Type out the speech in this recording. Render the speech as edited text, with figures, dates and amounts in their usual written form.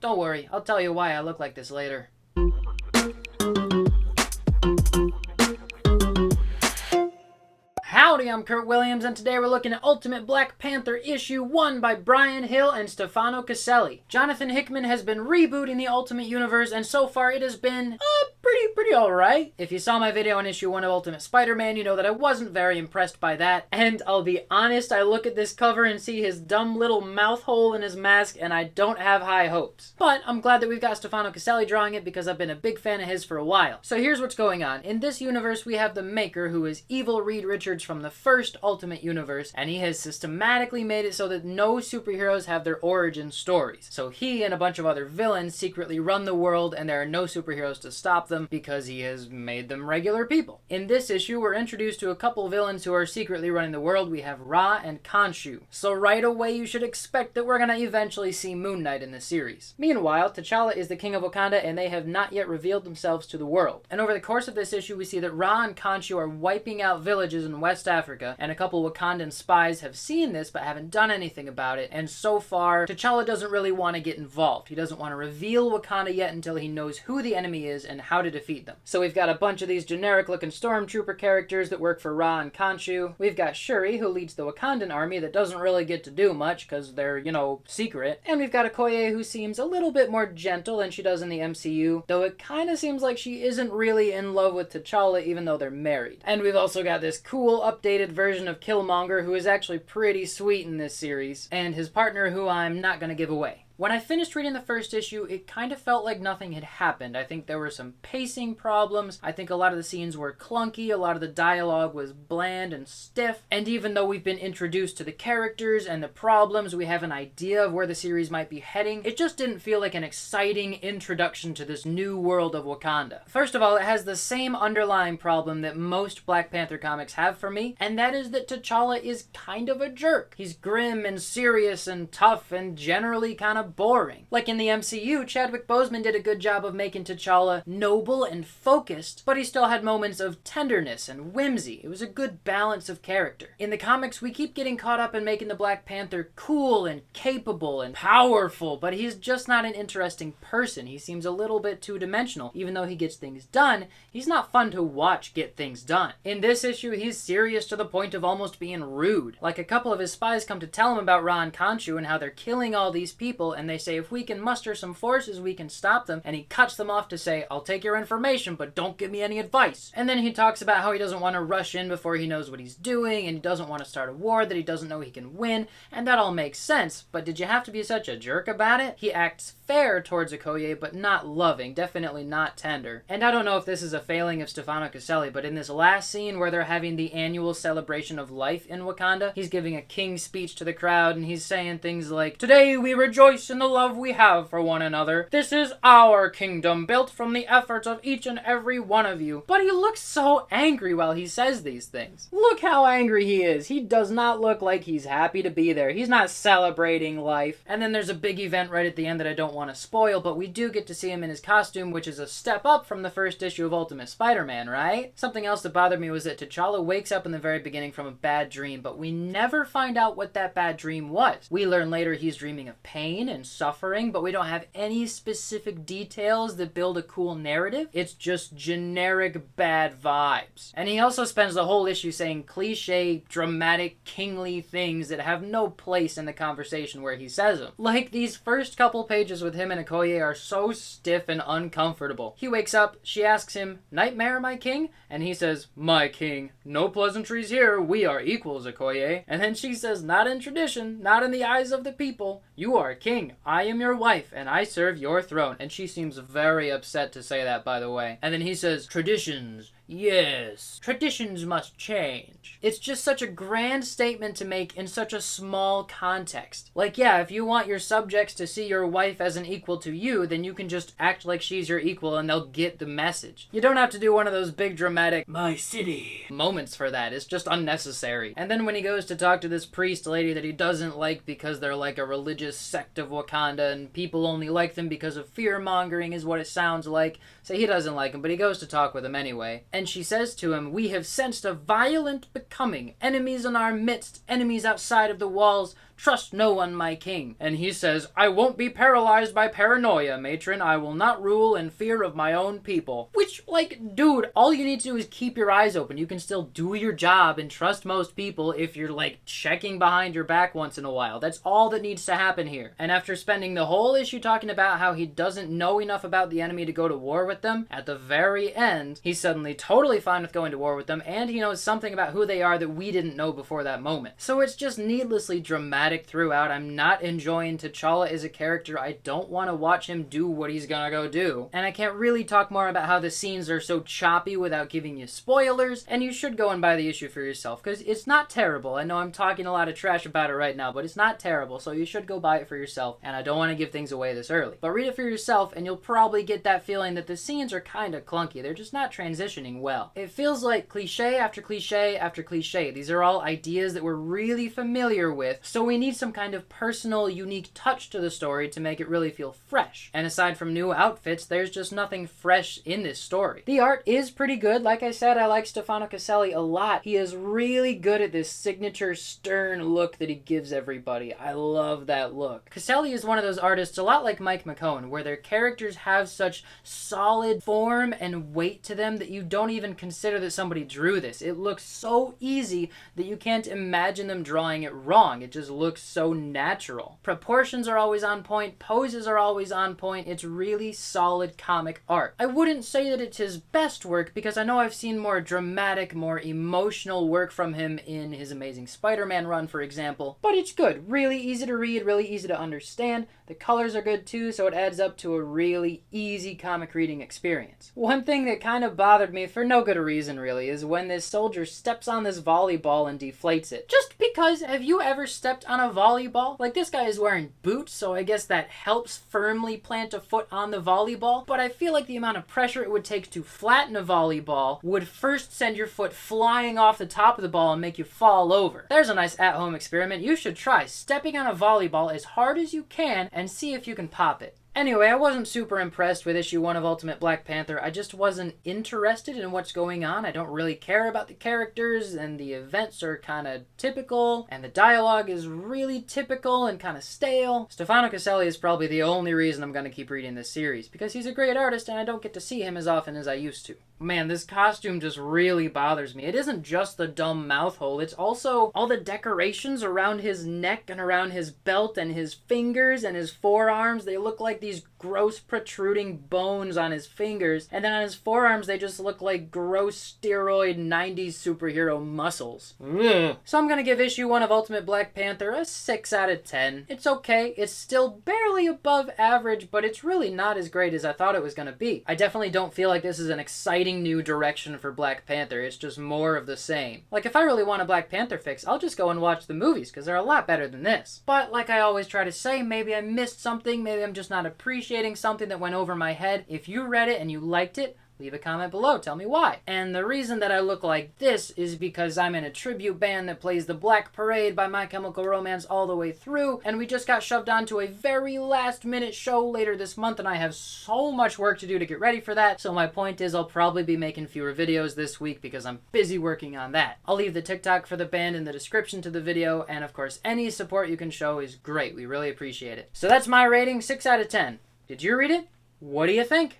Don't worry, I'll tell you why I look like this later. Howdy, I'm Kurt Williams, and today we're looking at Ultimate Black Panther issue 1 by Bryan Hill and Stefano Caselli. Jonathan Hickman has been rebooting the Ultimate Universe, and so far it has been pretty alright. If you saw my video on issue 1 of Ultimate Spider-Man, you know that I wasn't very impressed by that. And I'll be honest, I look at this cover and see his dumb little mouth hole in his mask, and I don't have high hopes. But I'm glad that we've got Stefano Caselli drawing it because I've been a big fan of his for a while. So here's what's going on. In this universe, we have the Maker, who is evil Reed Richards from the first Ultimate Universe, and he has systematically made it so that no superheroes have their origin stories. So he and a bunch of other villains secretly run the world, and there are no superheroes to stop them because he has made them regular people. In this issue, we're introduced to a couple villains who are secretly running the world. We have Ra and Khonshu. So right away, you should expect that we're gonna eventually see Moon Knight in this series. Meanwhile, T'Challa is the king of Wakanda, and they have not yet revealed themselves to the world. And over the course of this issue, we see that Ra and Khonshu are wiping out villages in West Africa, and a couple Wakandan spies have seen this but haven't done anything about it, and so far, T'Challa doesn't really want to get involved. He doesn't want to reveal Wakanda yet until he knows who the enemy is and how to defeat them. So we've got a bunch of these generic-looking stormtrooper characters that work for Ra and Khonshu. We've got Shuri, who leads the Wakandan army that doesn't really get to do much because they're, you know, secret. And we've got Okoye, who seems a little bit more gentle than she does in the MCU, though it kind of seems like she isn't really in love with T'Challa even though they're married. And we've also got this cool updated version of Killmonger, who is actually pretty sweet in this series, and his partner, who I'm not gonna give away. When I finished reading the first issue, it kind of felt like nothing had happened. I think there were some pacing problems. I think a lot of the scenes were clunky, a lot of the dialogue was bland and stiff, and even though we've been introduced to the characters and the problems, we have an idea of where the series might be heading, it just didn't feel like an exciting introduction to this new world of Wakanda. First of all, it has the same underlying problem that most Black Panther comics have for me, and that is that T'Challa is kind of a jerk. He's grim and serious and tough and generally kind of boring. Like in the MCU, Chadwick Boseman did a good job of making T'Challa noble and focused, but he still had moments of tenderness and whimsy. It was a good balance of character. In the comics, we keep getting caught up in making the Black Panther cool and capable and powerful, but he's just not an interesting person. He seems a little bit two-dimensional. Even though he gets things done, he's not fun to watch get things done. In this issue, he's serious to the point of almost being rude. Like, a couple of his spies come to tell him about Ra and Khonshu and how they're killing all these people, and they say, if we can muster some forces, we can stop them. And he cuts them off to say, I'll take your information, but don't give me any advice. And then he talks about how he doesn't want to rush in before he knows what he's doing, and he doesn't want to start a war that he doesn't know he can win, and that all makes sense, but did you have to be such a jerk about it? He acts fair towards Okoye, but not loving, definitely not tender. And I don't know if this is a failing of Stefano Caselli, but in this last scene where they're having the annual celebration of life in Wakanda, he's giving a king's speech to the crowd, and he's saying things like, today we rejoice in the love we have for one another. This is our kingdom, built from the efforts of each and every one of you. But he looks so angry while he says these things. Look how angry he is. He does not look like he's happy to be there. He's not celebrating life. And then there's a big event right at the end that I don't want to spoil, but we do get to see him in his costume, which is a step up from the first issue of Ultimate Spider-Man, right? Something else that bothered me was that T'Challa wakes up in the very beginning from a bad dream, but we never find out what that bad dream was. We learn later he's dreaming of pain and suffering, but we don't have any specific details that build a cool narrative. It's just generic bad vibes. And he also spends the whole issue saying cliche, dramatic, kingly things that have no place in the conversation where he says them. Like, these first couple pages with him and Okoye are so stiff and uncomfortable. He wakes up, she asks him, "Nightmare, my king?" And he says, "My king, no pleasantries here, we are equals, Okoye." And then she says, "Not in tradition, not in the eyes of the people. You are king, I am your wife, and I serve your throne." And she seems very upset to say that, by the way. And then he says, "Traditions, yes, traditions must change." It's just such a grand statement to make in such a small context. Like, yeah, if you want your subjects to see your wife as an equal to you, then you can just act like she's your equal and they'll get the message. You don't have to do one of those big dramatic, "my city" moments for that. It's just unnecessary. And then when he goes to talk to this priest lady that he doesn't like because they're like a religious sect of Wakanda and people only like them because of fear-mongering is what it sounds like. So he doesn't like him, but he goes to talk with him anyway. And she says to him, "We have sensed a violent becoming, enemies in our midst, enemies outside of the walls, Trust no one, my king. And he says, I won't be paralyzed by paranoia, matron. I will not rule in fear of my own people. Which, like, dude, all you need to do is keep your eyes open. You can still do your job and trust most people if you're, like, checking behind your back once in a while. That's all that needs to happen here. And after spending the whole issue talking about how he doesn't know enough about the enemy to go to war with them, at the very end, he's suddenly totally fine with going to war with them, and he knows something about who they are that we didn't know before that moment. So it's just needlessly dramatic throughout. I'm not enjoying T'Challa as a character. I don't want to watch him do what he's gonna go do. And I can't really talk more about how the scenes are so choppy without giving you spoilers, and you should go and buy the issue for yourself, because it's not terrible. I know I'm talking a lot of trash about it right now, but it's not terrible, so you should go buy it for yourself, and I don't want to give things away this early. But read it for yourself, and you'll probably get that feeling that the scenes are kind of clunky. They're just not transitioning well. It feels like cliche after cliche after cliche. These are all ideas that we're really familiar with, so we need some kind of personal, unique touch to the story to make it really feel fresh. And aside from new outfits, there's just nothing fresh in this story. The art is pretty good. Like I said, I like Stefano Caselli a lot. He is really good at this signature stern look that he gives everybody. I love that look. Caselli is one of those artists, a lot like Mike McKone, where their characters have such solid form and weight to them that you don't even consider that somebody drew this. It looks so easy that you can't imagine them drawing it wrong. It just looks so natural. Proportions are always on point. Poses are always on point. It's really solid comic art. I wouldn't say that it's his best work, because I know I've seen more dramatic, more emotional work from him in his Amazing Spider-Man run, for example. But it's good. Really easy to read, really easy to understand. The colors are good too, so it adds up to a really easy comic reading experience. One thing that kind of bothered me, for no good reason really, is when this soldier steps on this volleyball and deflates it. Just because, have you ever stepped on a volleyball? Like, this guy is wearing boots, so I guess that helps firmly plant a foot on the volleyball, but I feel like the amount of pressure it would take to flatten a volleyball would first send your foot flying off the top of the ball and make you fall over. There's a nice at-home experiment you should try, stepping on a volleyball as hard as you can and see if you can pop it. Anyway, I wasn't super impressed with issue 1 of Ultimate Black Panther. I just wasn't interested in what's going on. I don't really care about the characters, and the events are kind of typical, and the dialogue is really typical and kind of stale. Stefano Caselli is probably the only reason I'm going to keep reading this series, because he's a great artist and I don't get to see him as often as I used to. Man, this costume just really bothers me. It isn't just the dumb mouth hole, it's also all the decorations around his neck and around his belt and his fingers and his forearms. They look like these gross protruding bones on his fingers, and then on his forearms they just look like gross steroid 90s superhero muscles. Ugh. So I'm gonna give issue 1 of Ultimate Black Panther a 6 out of 10. It's okay, it's still barely above average, but it's really not as great as I thought it was gonna be. I definitely don't feel like this is an exciting new direction for Black Panther. It's just more of the same. Like, if I really want a Black Panther fix, I'll just go and watch the movies, because they're a lot better than this. But like I always try to say, maybe I missed something, maybe I'm just not appreciating something that went over my head. If you read it and you liked it, leave a comment below, tell me why. And the reason that I look like this is because I'm in a tribute band that plays the Black Parade by My Chemical Romance all the way through, and we just got shoved onto a very last minute show later this month, and I have so much work to do to get ready for that. So my point is, I'll probably be making fewer videos this week because I'm busy working on that. I'll leave the TikTok for the band in the description to the video, and of course any support you can show is great. We really appreciate it. So that's my rating, 6 out of 10. Did you read it? What do you think?